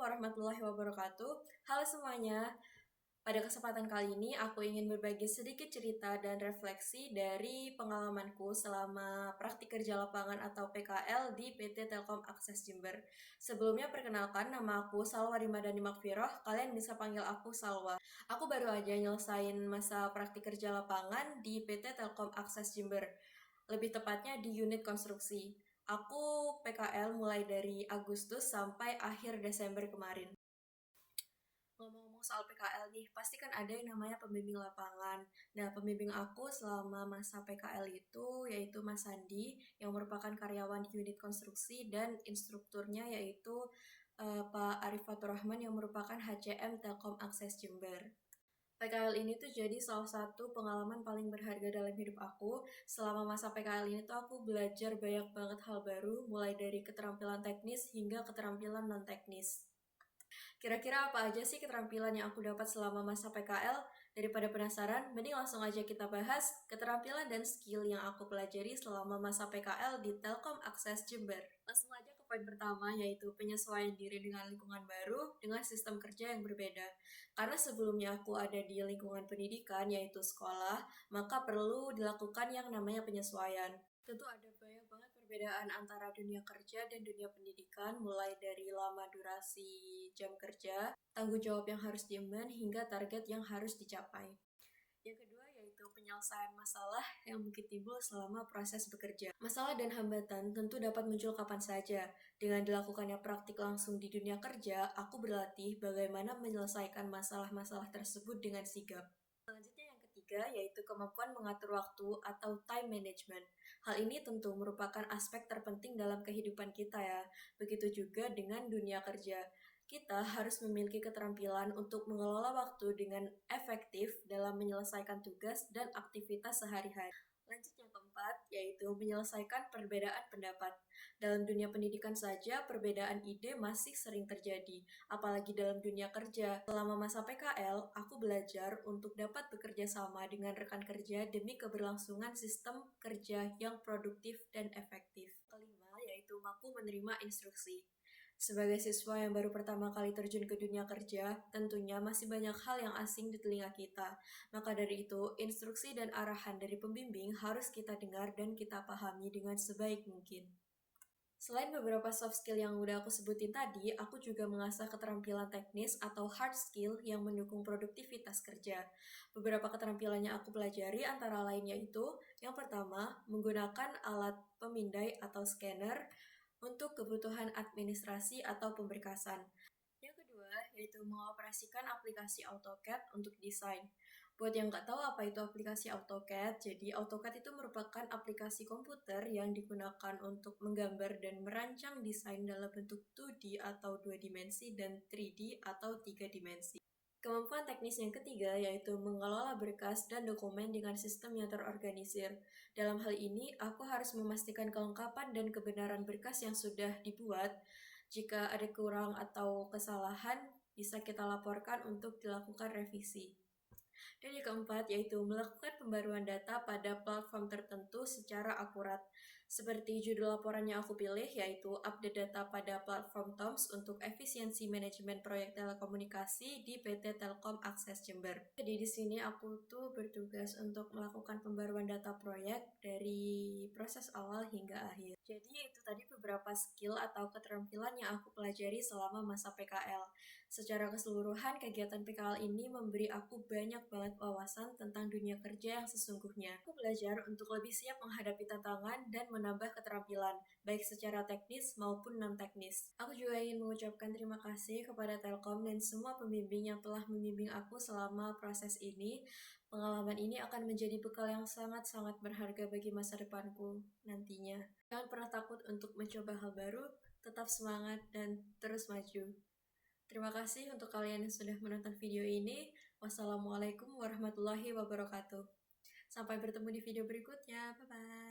warahmatullahi wabarakatuh. Halo semuanya. Pada kesempatan kali ini aku ingin berbagi sedikit cerita dan refleksi dari pengalamanku selama praktik kerja lapangan atau PKL di PT Telkom Akses Jember. Sebelumnya perkenalkan, nama aku Salwa Rimadhani Makfiroh. Kalian bisa panggil aku Salwa. Aku baru aja nyelesain masa praktik kerja lapangan di PT Telkom Akses Jember. Lebih tepatnya di unit konstruksi. Aku PKL mulai dari Agustus sampai akhir Desember kemarin. Ngomong-ngomong soal PKL nih, pasti kan ada yang namanya pembimbing lapangan. Nah, pembimbing aku selama masa PKL itu yaitu Mas Sandi, yang merupakan karyawan di unit konstruksi, dan instrukturnya yaitu Pak Arif Fatur Rahman yang merupakan HCM Telkom Akses Jember. PKL ini tuh jadi salah satu pengalaman paling berharga dalam hidup aku. Selama masa PKL ini tuh aku belajar banyak banget hal baru, mulai dari keterampilan teknis hingga keterampilan non-teknis. Kira-kira apa aja sih keterampilan yang aku dapat selama masa PKL? Daripada penasaran, mending langsung aja kita bahas keterampilan dan skill yang aku pelajari selama masa PKL di Telkom Akses Jember. Langsung aja ke poin pertama, yaitu penyesuaian diri dengan lingkungan baru dengan sistem kerja yang berbeda. Karena sebelumnya aku ada di lingkungan pendidikan, yaitu sekolah, maka perlu dilakukan yang namanya penyesuaian. Tentu ada banyak banget perbedaan antara dunia kerja dan dunia pendidikan, mulai dari lama durasi jam kerja, tanggung jawab yang harus diemban, hingga target yang harus dicapai. Yang kedua yaitu penyelesaian masalah yang mungkin timbul selama proses bekerja. Masalah dan hambatan tentu dapat muncul kapan saja. Dengan dilakukannya praktik langsung di dunia kerja, aku berlatih bagaimana menyelesaikan masalah-masalah tersebut dengan sigap. Selanjutnya yang ketiga yaitu kemampuan mengatur waktu atau time management. Hal ini tentu merupakan aspek terpenting dalam kehidupan kita ya. Begitu juga dengan dunia kerja. Kita harus memiliki keterampilan untuk mengelola waktu dengan efektif dalam menyelesaikan tugas dan aktivitas sehari-hari. Lanjut yang keempat, yaitu menyelesaikan perbedaan pendapat. Dalam dunia pendidikan saja, perbedaan ide masih sering terjadi, apalagi dalam dunia kerja. Selama masa PKL, aku belajar untuk dapat bekerja sama dengan rekan kerja demi keberlangsungan sistem kerja yang produktif dan efektif. Kelima, yaitu mampu menerima instruksi. Sebagai siswa yang baru pertama kali terjun ke dunia kerja, tentunya masih banyak hal yang asing di telinga kita. Maka dari itu, instruksi dan arahan dari pembimbing harus kita dengar dan kita pahami dengan sebaik mungkin. Selain beberapa soft skill yang udah aku sebutin tadi, aku juga mengasah keterampilan teknis atau hard skill yang mendukung produktivitas kerja. Beberapa keterampilan yang aku pelajari antara lain yaitu, yang pertama, menggunakan alat pemindai atau scanner untuk kebutuhan administrasi atau pemberkasan. Yang kedua, yaitu mengoperasikan aplikasi AutoCAD untuk desain. Buat yang nggak tahu apa itu aplikasi AutoCAD, jadi AutoCAD itu merupakan aplikasi komputer yang digunakan untuk menggambar dan merancang desain dalam bentuk 2D atau 2 dimensi dan 3D atau 3 dimensi. Kemampuan teknis yang ketiga yaitu mengelola berkas dan dokumen dengan sistem yang terorganisir. Dalam hal ini, aku harus memastikan kelengkapan dan kebenaran berkas yang sudah dibuat. Jika ada kurang atau kesalahan, bisa kita laporkan untuk dilakukan revisi. Dan yang keempat yaitu melakukan pembaruan data pada platform tertentu secara akurat. Seperti judul laporan yang aku pilih yaitu update data pada platform TOMS untuk efisiensi manajemen proyek telekomunikasi di PT Telkom Akses Jember. Jadi di sini aku tuh bertugas untuk melakukan pembaruan data proyek dari proses awal hingga akhir. Jadi itu tadi beberapa skill atau keterampilan yang aku pelajari selama masa PKL. Secara keseluruhan, kegiatan PKL ini memberi aku banyak banget wawasan tentang dunia kerja yang sesungguhnya. Aku belajar untuk lebih siap menghadapi tantangan dan menambah keterampilan, baik secara teknis maupun non-teknis. Aku juga ingin mengucapkan terima kasih kepada Telkom dan semua pembimbing yang telah membimbing aku selama proses ini. Pengalaman ini akan menjadi bekal yang sangat-sangat berharga bagi masa depanku nantinya. Jangan pernah takut untuk mencoba hal baru, tetap semangat dan terus maju. Terima kasih untuk kalian yang sudah menonton video ini. Wassalamualaikum warahmatullahi wabarakatuh. Sampai bertemu di video berikutnya. Bye-bye.